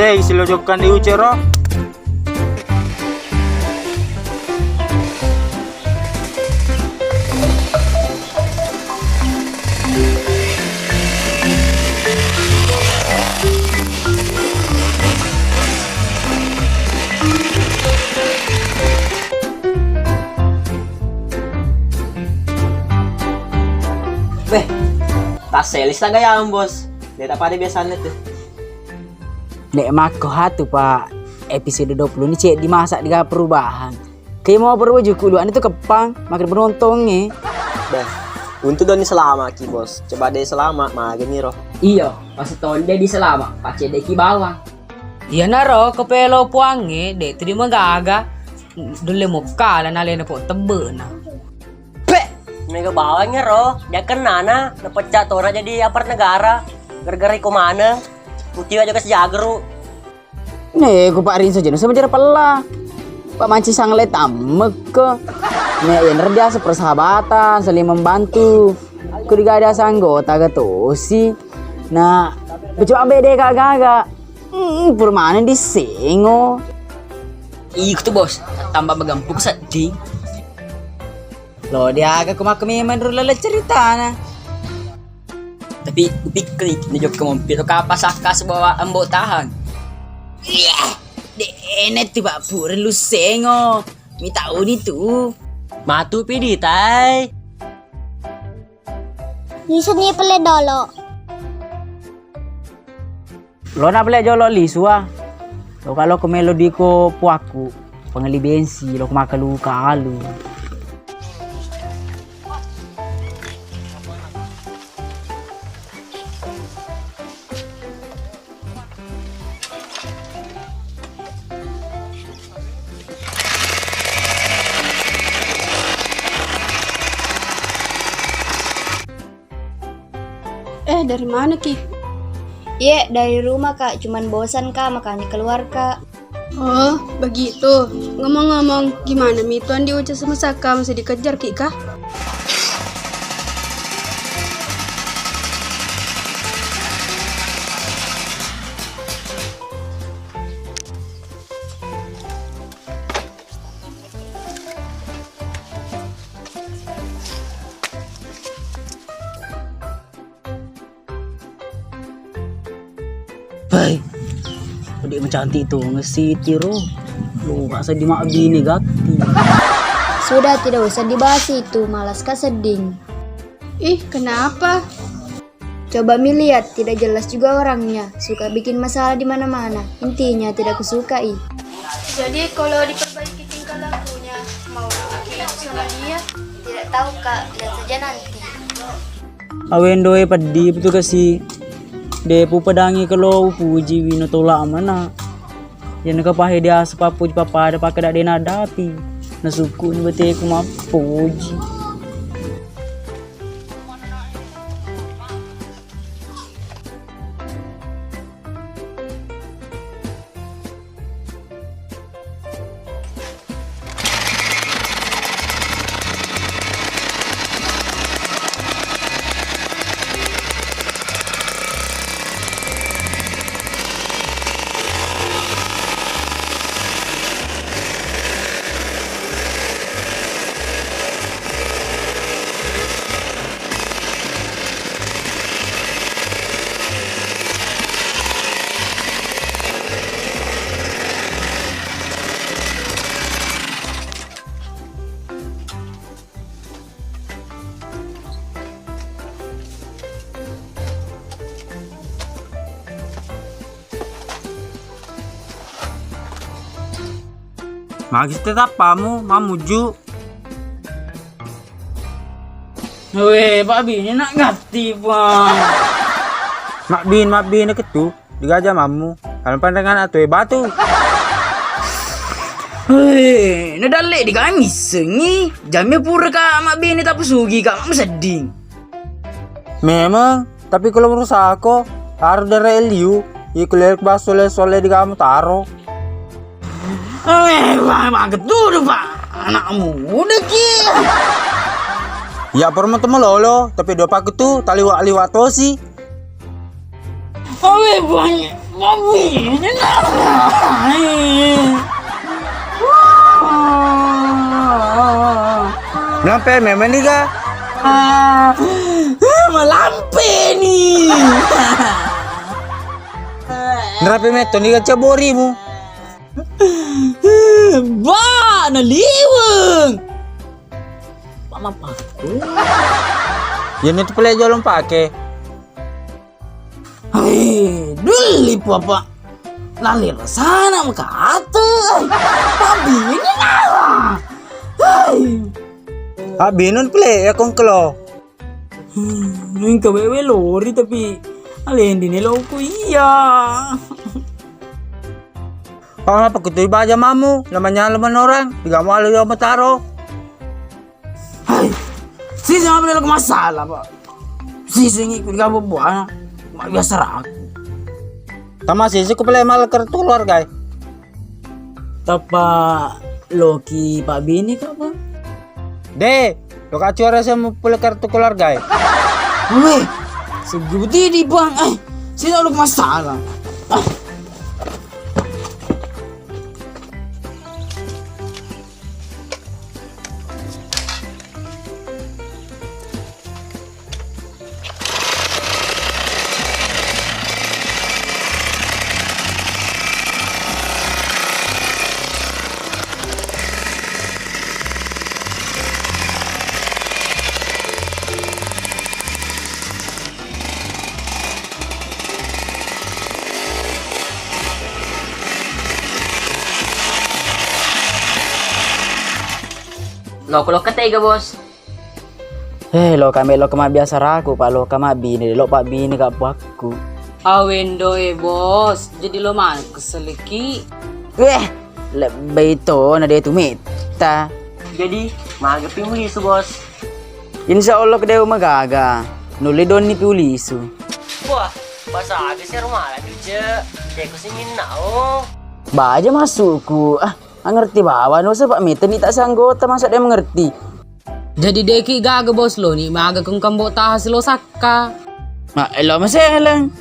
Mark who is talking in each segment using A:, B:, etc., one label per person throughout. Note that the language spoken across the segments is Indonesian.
A: Dek, silojokkan di ucero.
B: Beh, tas selis na gayaan, bos. Di tak pada biasanya tuh.
C: Nek mako hatu pak episode 20 ini cek dimasak di perubahan. Kayak mau berbaju kuluan itu kepang makin penontonnya.
B: Beh, untuk doni selama ki, bos. Coba deh selama, mah gini roh.
D: Iya, pas tahun dia di selama, pace deki bawang.
E: Iya naro kepelo puange dek tu di magaga dulu mau kala nale na po tebe na.
F: Mega bawangnya roh, dia kena na, napecah tora jadi apart negara. Gara-gara iku mana? Putih aja ke sejagru.
C: Nek ku pak Rinso jenuh sama cara pala. Pak manci sangle tamek ke. Nek yang biasa persahabatan, saling membantu. Ku juga ada anggota getosi. Nah, coba bede kagak. Permanen disengo.
D: Iya tuh bos, tambah begampuk sedih.
C: Loh dia agak kumakememan dulu lala cerita na.
D: Tapi pikir ini juga kemampian atau kapas akas bawa embok tahan.
C: Iya, enet tiba pura lu sengo. Mi tahu ni tu.
F: Matu pidi tay.
G: Bisa ni pele dolo.
C: Lo na beli jolo lisua. Lo kalau ke melodi ko puaku pengeli bensi lo makan lu kalu.
H: Dari mana Ki?
G: Iya, dari rumah Kak. Cuman bosan Kak, makanya keluar Kak.
H: Oh, begitu. Ngomong-ngomong, gimana Mituan diucap sama Saka masih dikejar Ki kah?
C: Baik. Adik mencantik tu ngesiti roh. Lu gak sedih mak bini gati.
G: Sudah tidak usah dibahas itu, malas Kak seding.
H: Ih, kenapa?
G: Coba Mi lihat, tidak jelas juga orangnya. Suka bikin masalah di mana-mana. Intinya tidak kusukai.
H: Jadi kalau diperbaiki tingkah lakunya, mau Ki sama dia?
G: Tidak tahu Kak, lihat saja nanti.
C: Awen doe pedi betul kasi. Depu pedangi kalau puji wino tolak mana. Yang kepahe dia sepapu papa ada pakai dak dena dati. Nasuku ni bete ku mapuji.
A: Magis tetap pamu, mamuju.
C: Weh, Pak Bini nak ngati bang.
A: Mak bin ketu, digajah mamu. Kalau pandangan atau batu.
C: Hei, nadalik di kami sengi. Jamnya pura kak mak bini tak pesugi kak mak seding.
A: Memang, tapi kalau menurut aku, harus dari Eliu. Ikulir bahas soleh di kamu taruh.
C: Bang ketuduh pak. Anakmu udah ki.
A: Ya perlu temen lolo, tapi dua pak itu tali liwat tosi.
C: Awe banyak. Babi.
A: Lampe memang nih ga?
C: Malampe nih.
A: Nerapi meto nih ga cabori mo.
C: Ba, naliwang. Pamapaku.
A: Yan itu pala jolong pake.
C: Ay, duli papa. Nalir sana makata. Babi ini nara. Ay.
A: Binon pala ya kong klo.
C: Nung kawewe lori tapi alin din nila ko iya.
A: Kalau nga pagkutoy baja mamu, laman orang, tiga mo alo yung mataro.
C: Ay, sisi nga nila masalah pa. Sisi ngi ko ka bubuan. Biasa rak.
A: Tama sisi ko pala yung malakar tulor gay.
C: Tapa Loki Pak Bini ka ba?
A: De, lo kacura sa mo pula kartu kolor gay.
C: Uwe, segudi di bang. Ay, sino ulit masalah?
D: Lo katega bos.
C: Lo kami biasa raku Pak lo kami bini lo Pak Bini ka aku.
E: Awendo bos. Jadi lo mana keseliki.
C: Lebih itu na dia tumita.
F: Jadi, magapin mo iso, boss.
C: Insya Allah kedai magaga. Nuli don ni pulisu.
F: Wah, basa agak sih rumah lagi, Cek. Cek ko singin na, oh.
C: Baja masukku. Ngerti bawa no sa Pak Mita ni tak sanggota masa dia mengerti.
E: Jadi deki gaga bos lo ni. Maga kung kambo tahas lo sakka.
C: Elo masalang.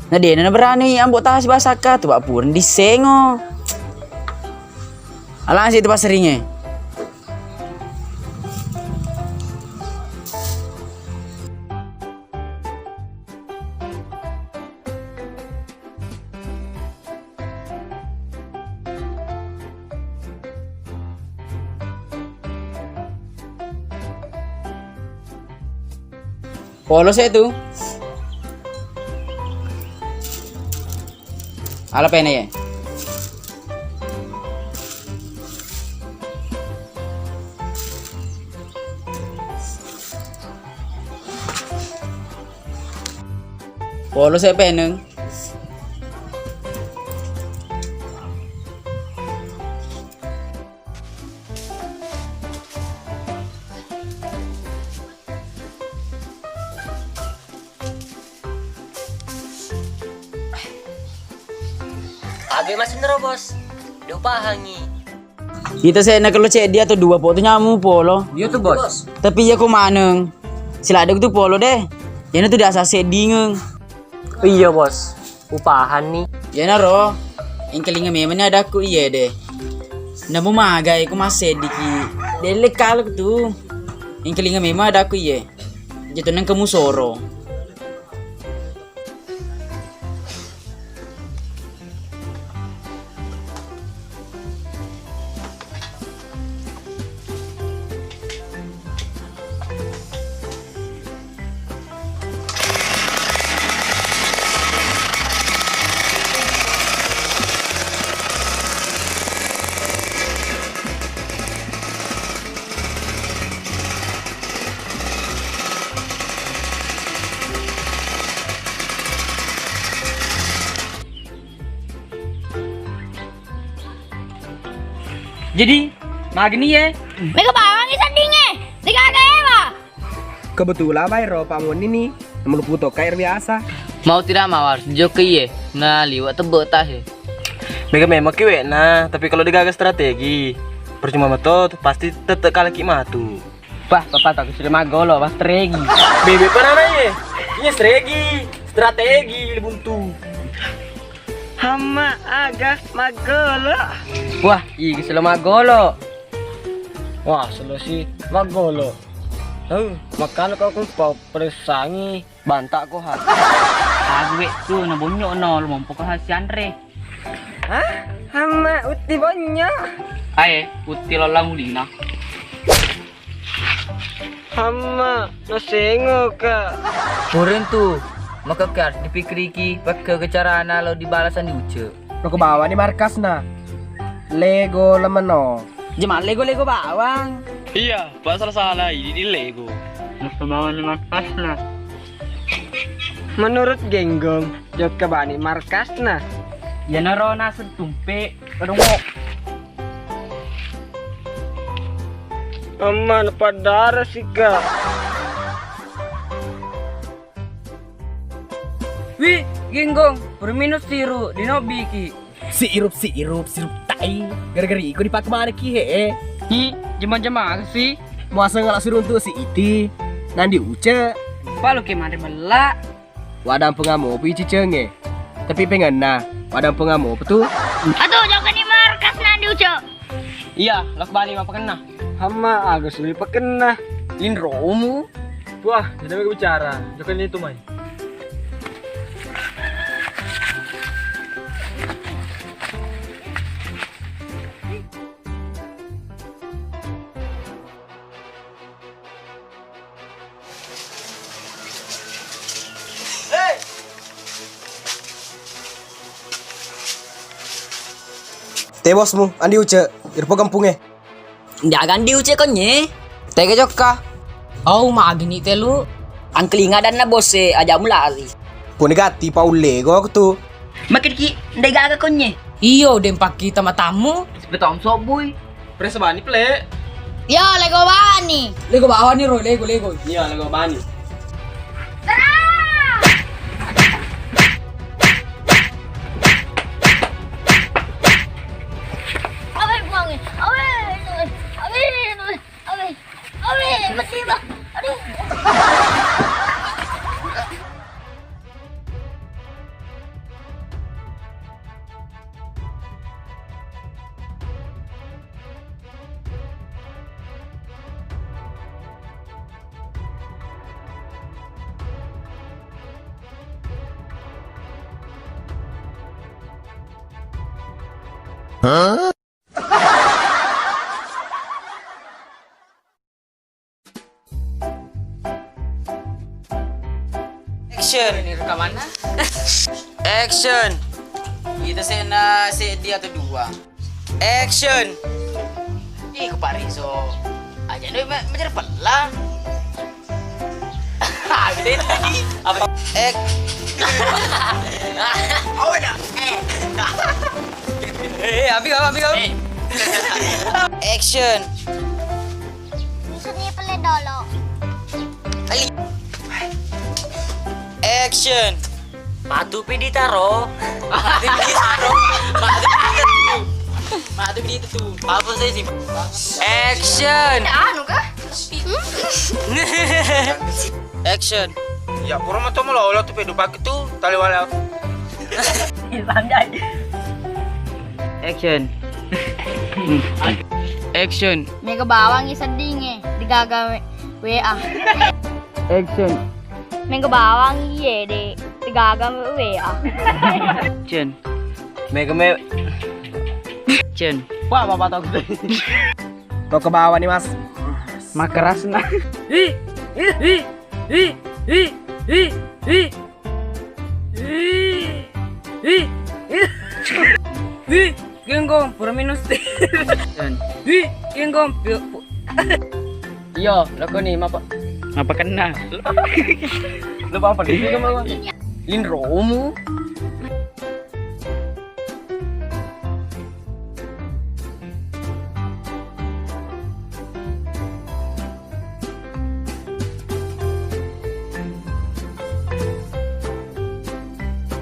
C: Na dia na berani ambok tahas basaka tu Pak Pur disengo. Alang situ pas seringnya. Polos itu. Ala pena ya. Polos saya peneng.
F: Agak masih nero, bos. Dia pahangi.
C: Kita saya nak kalau cek dia tu dua po tu nyamu polo.
D: Iya tuh bos.
C: Tapi ya ku maneng. Sila ada tu polo deh. Yana tu dah asal sedingeng.
F: Iya, bos. Upahan nih.
C: Yana ro. Yang kelinga memangnya ada aku iya deh. Namu magai ku masih diki. Delek kalau tu. Yang kelinga memang ada aku iya. Jatuh nang kamu soro.
D: Jadi, magni ya.
I: Mega bawang isan dinge. Tiga ewa.
J: Kebetulan Mayro Pak Mon ini meluputo kayak biasa.
D: Mau tidak mau harus joki ya. Nah, liwat tebet tah ya.
B: Mega memang kiwe nah, tapi kalau digagas strategi, percuma metot pasti tetep kalaki matu.
D: Bah, papa tak sudah magolo, pas teregi.
B: Bebe apa namanya? Ini strategi. strategi buntu.
J: Hama agas magolo.
D: Wah, iya selo magolo.
B: Wah, solusi magolo. Makanya kau pau peresangi bantak ko ha.
E: Agwe tu na bonyo no lumompo ka si Andre.
J: Hah? Hama uti bonyo.
E: Ay, uti lalang ulina.
J: Hama nasengo ka.
C: Kurin tu. Makakar dipikir iki pakai kecaraan lo di balasan diuce.
J: Lo ke bawah nih markas na. Lego lemeno.
C: Jema Lego bawang.
B: Iya, pasal salah ini Lego.
J: Menurut Genggong, jok ke bani markas na.
E: Ya naro na tumpe. Kadungo.
J: Aman padara sih ka.
C: Wih, Genggong, berminus siru di nobiki.
J: Sirup tai. Gara-gara ikut dipakai mana ki he.
C: Hi, jema-jema sih.
J: Masa nggak suruh untuk si iti. Nanti uce.
C: Palu ke mari bela.
J: Wadang pengamu pi cicenge. Tapi pengen nah. Wadang pengamu betul.
I: Aduh, jangan di markas nanti uco.
C: Iya, lak bali apa kena?
J: Hama agus lebih pekena.
C: Lin romu.
B: Wah, jadi mereka bicara. Jangan itu main.
J: Teh bosmu, andi uce. Irpo kampungnya.
D: Jangan diucek konye.
C: Tega jokka.
E: Oh, magini telu.
D: Angkelinga dan na bose aja mulari.
J: Pun negati paule go aku tuh.
D: Makin ki ndai gaga konye.
E: Iyo, dempak kita matamu.
C: Betom soboy.
B: Presa bani ple.
I: Yo, Lego bani.
C: Lego bawah nih, Roy. Lego.
B: Iya, Lego bani.
I: Awe buangin. Awe, mesti bang. Aduh.
C: Action. Ini rekamannya. Action. Kita sena dia atau dua. Action. Ih, ke Pariso. Aja nih menjadi pelah. Ah, gede tadi. Apa? Oh, dah. Ambil. Action.
I: Sini pele dolo.
C: Action.
D: Patu pidi taro. Matu pidi itu tuh. Apa sih sih?
C: Action.
I: Anu kah?
C: Action.
A: Ya pura mah tomo lo tuh pedu pakai tuh tali wala.
C: Action. Action.
I: Mega bawang isadinge digaga WA.
C: Action.
I: Mega bawang iye de digaga WA.
C: Action.
B: Mega me.
C: Action.
B: Wah, bapak tahu gitu.
J: Kau ke bawah nih mas.
C: Makeras na. Genggong, pura minus. Genggong.
D: Yo, lako nih mapa.
C: Apa kena?
B: Lu apa di sini kamu?
C: Lin romu.